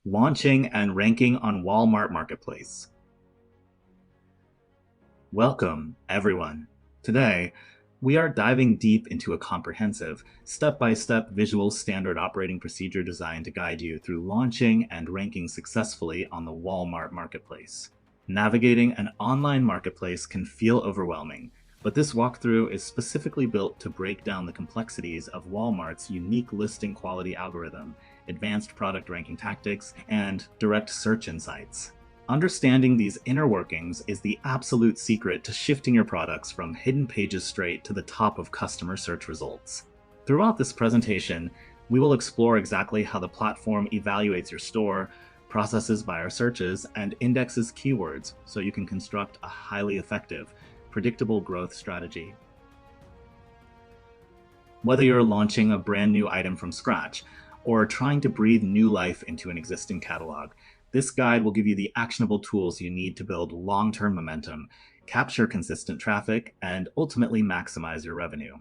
Launching and ranking on Walmart Marketplace. Welcome, everyone. Today, we are diving deep into a comprehensive, step-by-step visual standard operating procedure designed to guide you through launching and ranking successfully on the Walmart Marketplace. Navigating an online marketplace can feel overwhelming, but this walkthrough is specifically built to break down the complexities of Walmart's unique listing quality algorithm, advanced product ranking tactics, and direct search insights. Understanding these inner workings is the absolute secret to shifting your products from hidden pages straight to the top of customer search results. Throughout this presentation, we will explore exactly how the platform evaluates your store, processes buyer searches, and indexes keywords so you can construct a highly effective, predictable growth strategy. Whether you're launching a brand new item from scratch or trying to breathe new life into an existing catalog, this guide will give you the actionable tools you need to build long-term momentum, capture consistent traffic, and ultimately maximize your revenue.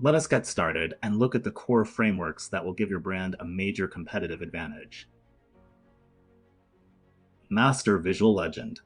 Let us get started and look at the core frameworks that will give your brand a major competitive advantage. Master Visual Legend.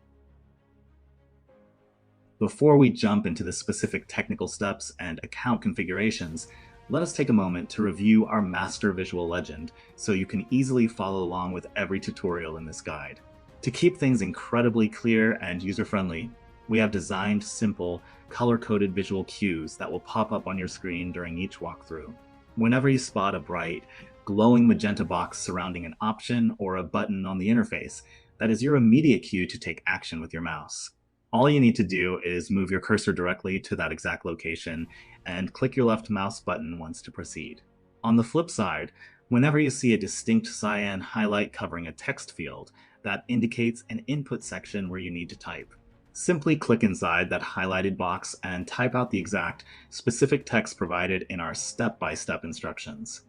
Before we jump into the specific technical steps and account configurations, let us take a moment to review our master visual legend so you can easily follow along with every tutorial in this guide. To keep things incredibly clear and user-friendly, we have designed simple, color-coded visual cues that will pop up on your screen during each walkthrough. Whenever you spot a bright, glowing magenta box surrounding an option or a button on the interface, that is your immediate cue to take action with your mouse. All you need to do is move your cursor directly to that exact location and click your left mouse button once to proceed. On the flip side, whenever you see a distinct cyan highlight covering a text field, that indicates an input section where you need to type. Simply click inside that highlighted box and type out the exact specific text provided in our step-by-step instructions.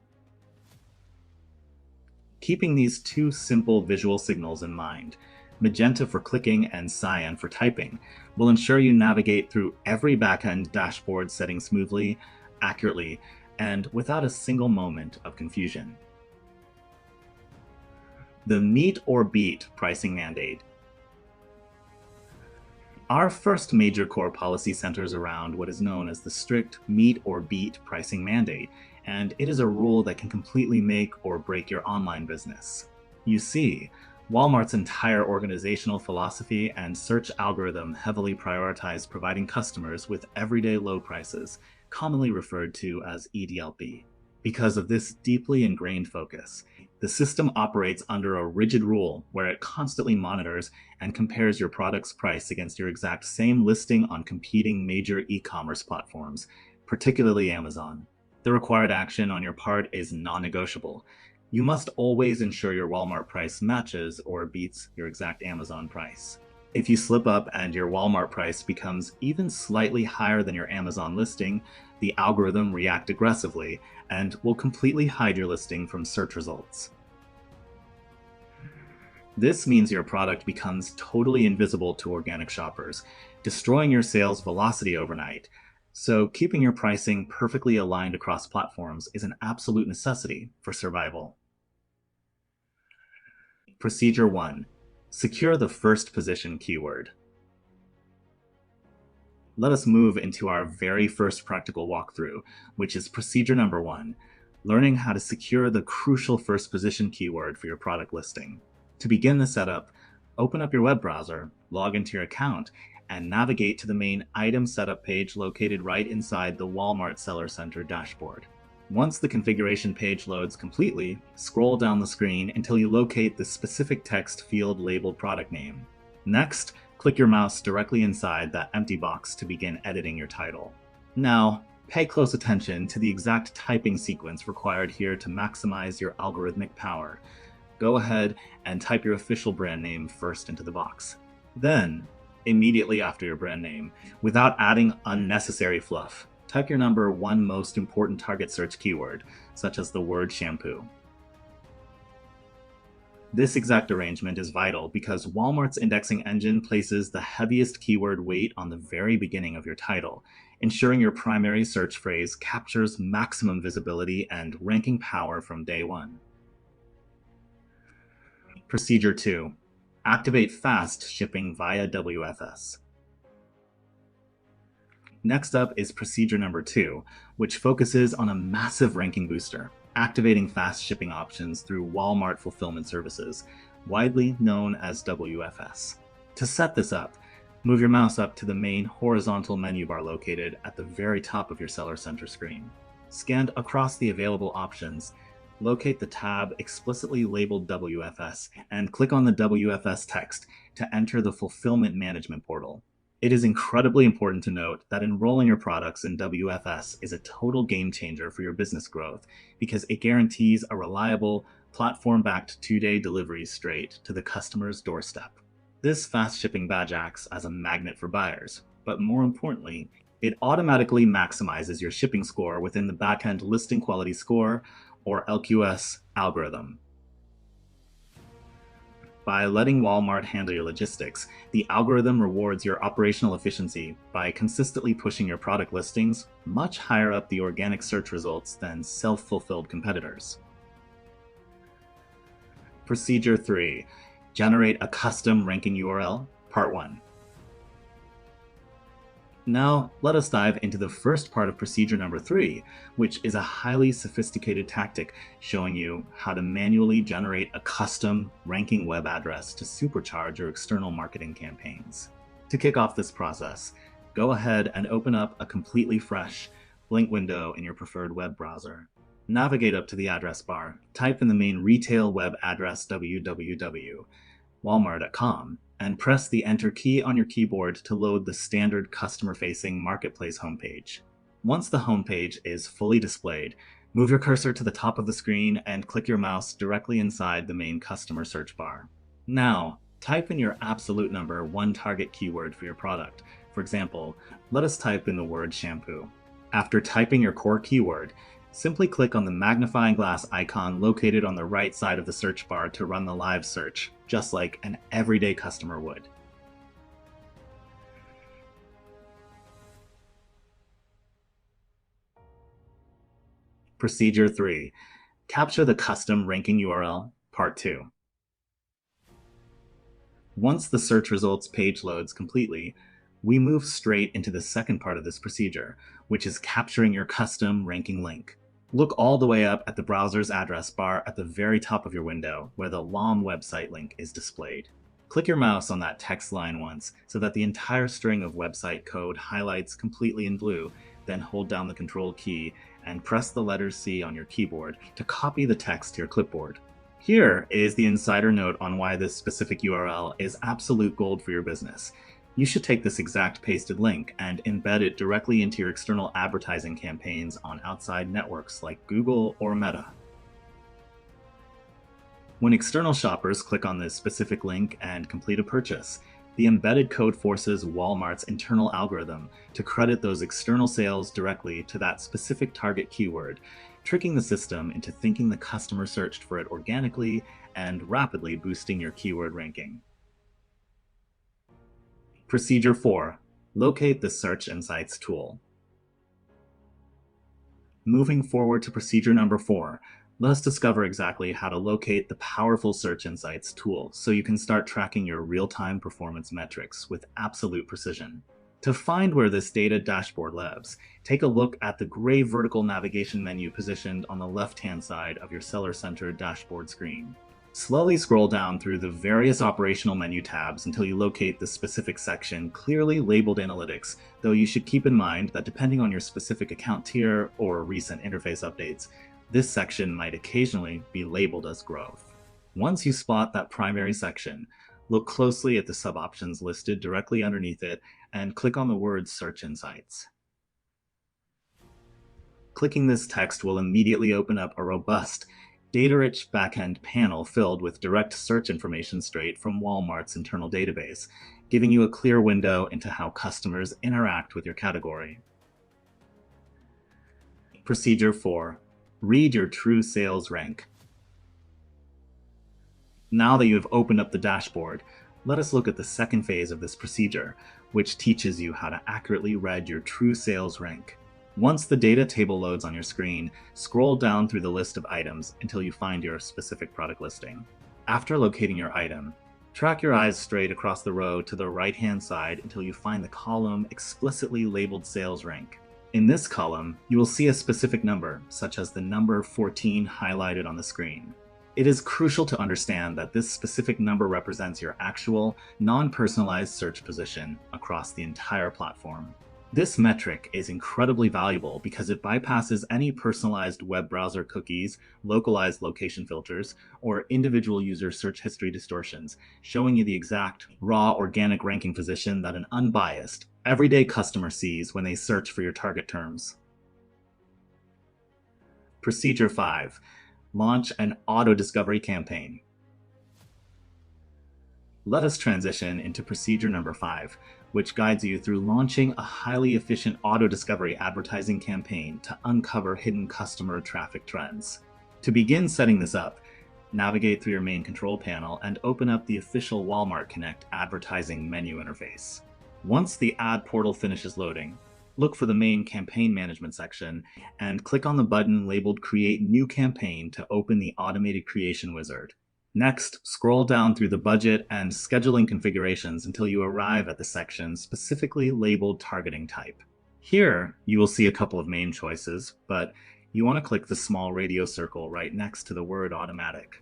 Keeping these two simple visual signals in mind, magenta for clicking and cyan for typing, will ensure you navigate through every backend dashboard setting smoothly, accurately, and without a single moment of confusion. The meet or beat pricing mandate. Our first major core policy centers around what is known as the strict meet or beat pricing mandate, and it is a rule that can completely make or break your online business. You see, Walmart's entire organizational philosophy and search algorithm heavily prioritize providing customers with everyday low prices, commonly referred to as EDLP. Because of this deeply ingrained focus, the system operates under a rigid rule where it constantly monitors and compares your product's price against your exact same listing on competing major e-commerce platforms, particularly Amazon. The required action on your part is non-negotiable. You must always ensure your Walmart price matches or beats your exact Amazon price. If you slip up and your Walmart price becomes even slightly higher than your Amazon listing, the algorithm reacts aggressively and will completely hide your listing from search results. This means your product becomes totally invisible to organic shoppers, destroying your sales velocity overnight. So keeping your pricing perfectly aligned across platforms is an absolute necessity for survival. Procedure 1. Secure the first position keyword. Let us move into our very first practical walkthrough, which is procedure number 1, learning how to secure the crucial first position keyword for your product listing. To begin the setup, open up your web browser, log into your account, and navigate to the main item setup page located right inside the Walmart Seller Center dashboard. Once the configuration page loads completely, scroll down the screen until you locate the specific text field labeled product name. Next, click your mouse directly inside that empty box to begin editing your title. Now, pay close attention to the exact typing sequence required here to maximize your algorithmic power. Go ahead and type your official brand name first into the box. Then, immediately after your brand name, without adding unnecessary fluff, type your number 1 most important target search keyword, such as the word shampoo. This exact arrangement is vital because Walmart's indexing engine places the heaviest keyword weight on the very beginning of your title, ensuring your primary search phrase captures maximum visibility and ranking power from day one. Procedure 2. Activate fast shipping via WFS. Next up is procedure number 2, which focuses on a massive ranking booster, activating fast shipping options through Walmart Fulfillment Services, widely known as WFS. To set this up, move your mouse up to the main horizontal menu bar located at the very top of your Seller Center screen. Scan across the available options, locate the tab explicitly labeled WFS, and click on the WFS text to enter the Fulfillment Management portal. It is incredibly important to note that enrolling your products in WFS is a total game changer for your business growth because it guarantees a reliable, platform-backed 2-day delivery straight to the customer's doorstep. This fast shipping badge acts as a magnet for buyers, but more importantly, it automatically maximizes your shipping score within the backend listing quality score or LQS algorithm. By letting Walmart handle your logistics, the algorithm rewards your operational efficiency by consistently pushing your product listings much higher up the organic search results than self-fulfilled competitors. Procedure 3. Generate a custom ranking URL, Part 1. Now, let us dive into the first part of procedure number 3, which is a highly sophisticated tactic showing you how to manually generate a custom ranking web address to supercharge your external marketing campaigns. To kick off this process, go ahead and open up a completely fresh, blank window in your preferred web browser. Navigate up to the address bar, type in the main retail web address www.walmart.com, and press the Enter key on your keyboard to load the standard customer-facing Marketplace homepage. Once the homepage is fully displayed, move your cursor to the top of the screen and click your mouse directly inside the main customer search bar. Now, type in your absolute number 1 target keyword for your product. For example, let us type in the word shampoo. After typing your core keyword, simply click on the magnifying glass icon located on the right side of the search bar to run the live search, just like an everyday customer would. Procedure 3. Capture the custom ranking URL, Part 2. Once the search results page loads completely, we move straight into the second part of this procedure, which is capturing your custom ranking link. Look all the way up at the browser's address bar at the very top of your window, where the LOM website link is displayed. Click your mouse on that text line once so that the entire string of website code highlights completely in blue, then hold down the Control key and press the letter C on your keyboard to copy the text to your clipboard. Here is the insider note on why this specific URL is absolute gold for your business. You should take this exact pasted link and embed it directly into your external advertising campaigns on outside networks like Google or Meta. When external shoppers click on this specific link and complete a purchase, the embedded code forces Walmart's internal algorithm to credit those external sales directly to that specific target keyword, tricking the system into thinking the customer searched for it organically and rapidly boosting your keyword ranking. Procedure 4. Locate the Search Insights tool. Moving forward to procedure number 4, let us discover exactly how to locate the powerful Search Insights tool so you can start tracking your real-time performance metrics with absolute precision. To find where this data dashboard lives, take a look at the gray vertical navigation menu positioned on the left-hand side of your Seller Center dashboard screen. Slowly scroll down through the various operational menu tabs until you locate the specific section clearly labeled Analytics, though you should keep in mind that depending on your specific account tier or recent interface updates, this section might occasionally be labeled as Growth. Once you spot that primary section, look closely at the sub-options listed directly underneath it and click on the word Search Insights. Clicking this text will immediately open up a robust, data-rich backend panel filled with direct search information straight from Walmart's internal database, giving you a clear window into how customers interact with your category. Procedure 4. Read your true sales rank. Now that you have opened up the dashboard, let us look at the second phase of this procedure, which teaches you how to accurately read your true sales rank. Once the data table loads on your screen, scroll down through the list of items until you find your specific product listing. After locating your item, track your eyes straight across the row to the right-hand side until you find the column explicitly labeled sales rank. In this column, you will see a specific number, such as the number 14 highlighted on the screen. It is crucial to understand that this specific number represents your actual, non-personalized search position across the entire platform. This metric is incredibly valuable because it bypasses any personalized web browser cookies, localized location filters, or individual user search history distortions, showing you the exact, raw organic ranking position that an unbiased, everyday customer sees when they search for your target terms. Procedure 5. Launch an auto-discovery campaign. Let us transition into procedure number 5, which guides you through launching a highly efficient auto-discovery advertising campaign to uncover hidden customer traffic trends. To begin setting this up, navigate through your main control panel and open up the official Walmart Connect advertising menu interface. Once the ad portal finishes loading, look for the main campaign management section and click on the button labeled Create New Campaign to open the automated creation wizard. Next, scroll down through the budget and scheduling configurations until you arrive at the section specifically labeled Targeting Type. Here, you will see a couple of main choices, but you want to click the small radio circle right next to the word Automatic.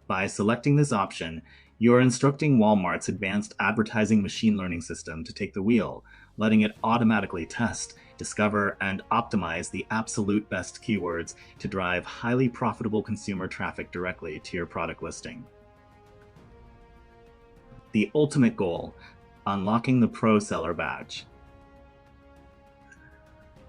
By selecting this option, you are instructing Walmart's advanced advertising machine learning system to take the wheel, letting it automatically test, discover, and optimize the absolute best keywords to drive highly profitable consumer traffic directly to your product listing. The ultimate goal: unlocking the Pro Seller Badge.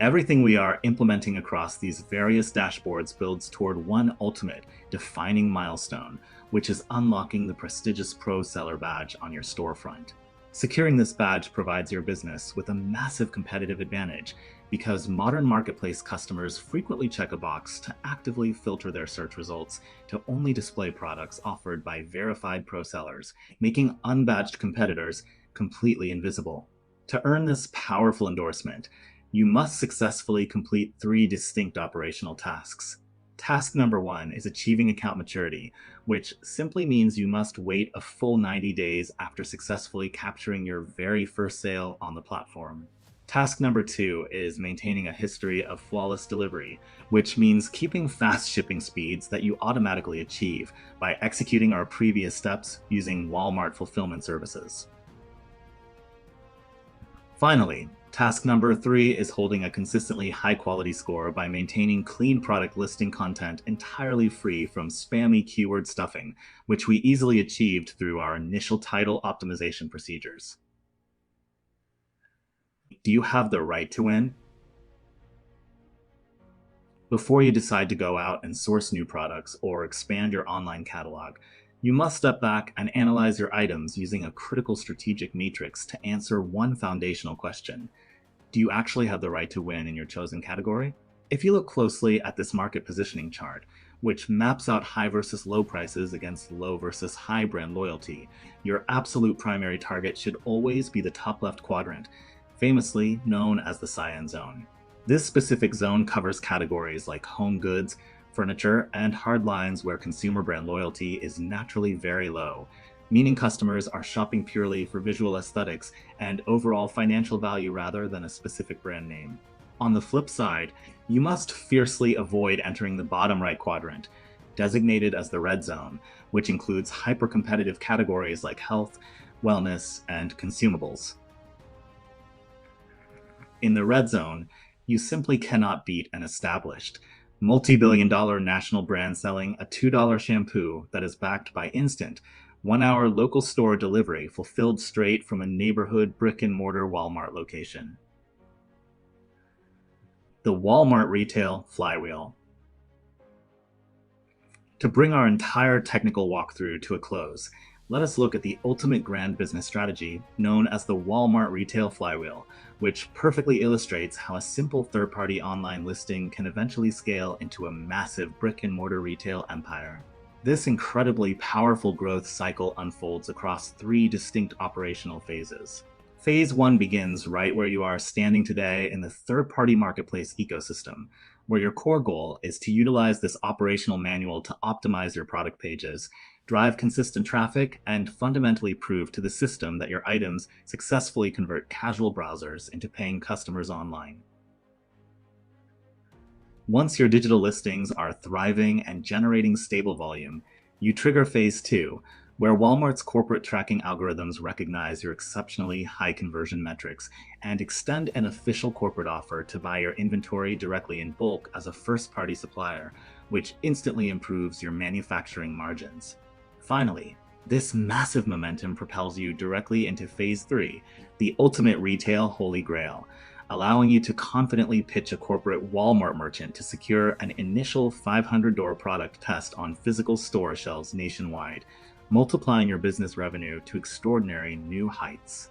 Everything we are implementing across these various dashboards builds toward one ultimate, defining milestone, which is unlocking the prestigious Pro Seller Badge on your storefront. Securing this badge provides your business with a massive competitive advantage because modern marketplace customers frequently check a box to actively filter their search results to only display products offered by verified pro sellers, making unbadged competitors completely invisible. To earn this powerful endorsement, you must successfully complete 3 distinct operational tasks. Task number 1 is achieving account maturity, which simply means you must wait a full 90 days after successfully capturing your very first sale on the platform. Task number 2 is maintaining a history of flawless delivery, which means keeping fast shipping speeds that you automatically achieve by executing our previous steps using Walmart fulfillment services. Finally, task number 3 is holding a consistently high-quality score by maintaining clean product listing content entirely free from spammy keyword stuffing, which we easily achieved through our initial title optimization procedures. Do you have the right to win? Before you decide to go out and source new products or expand your online catalog, you must step back and analyze your items using a critical strategic matrix to answer one foundational question. Do you actually have the right to win in your chosen category? If you look closely at this market positioning chart, which maps out high versus low prices against low versus high brand loyalty, your absolute primary target should always be the top left quadrant, famously known as the cyan zone. This specific zone covers categories like home goods, furniture, and hard lines where consumer brand loyalty is naturally very low, meaning customers are shopping purely for visual aesthetics and overall financial value rather than a specific brand name. On the flip side, you must fiercely avoid entering the bottom right quadrant, designated as the red zone, which includes hyper-competitive categories like health, wellness, and consumables. In the red zone, you simply cannot beat an established, multi-billion-dollar national brand selling a $2 shampoo that is backed by instant, 1-hour local store delivery fulfilled straight from a neighborhood brick-and-mortar Walmart location. The Walmart Retail Flywheel. To bring our entire technical walkthrough to a close, let us look at the ultimate grand business strategy known as the Walmart Retail Flywheel, which perfectly illustrates how a simple third-party online listing can eventually scale into a massive brick-and-mortar retail empire. This incredibly powerful growth cycle unfolds across 3 distinct operational phases. Phase 1 begins right where you are standing today in the third-party marketplace ecosystem, where your core goal is to utilize this operational manual to optimize your product pages, drive consistent traffic, and fundamentally prove to the system that your items successfully convert casual browsers into paying customers online. Once your digital listings are thriving and generating stable volume, you trigger phase two, where Walmart's corporate tracking algorithms recognize your exceptionally high conversion metrics and extend an official corporate offer to buy your inventory directly in bulk as a first-party supplier, which instantly improves your manufacturing margins. Finally, this massive momentum propels you directly into phase three, the ultimate retail holy grail, allowing you to confidently pitch a corporate Walmart merchant to secure an initial $500 product test on physical store shelves nationwide, multiplying your business revenue to extraordinary new heights.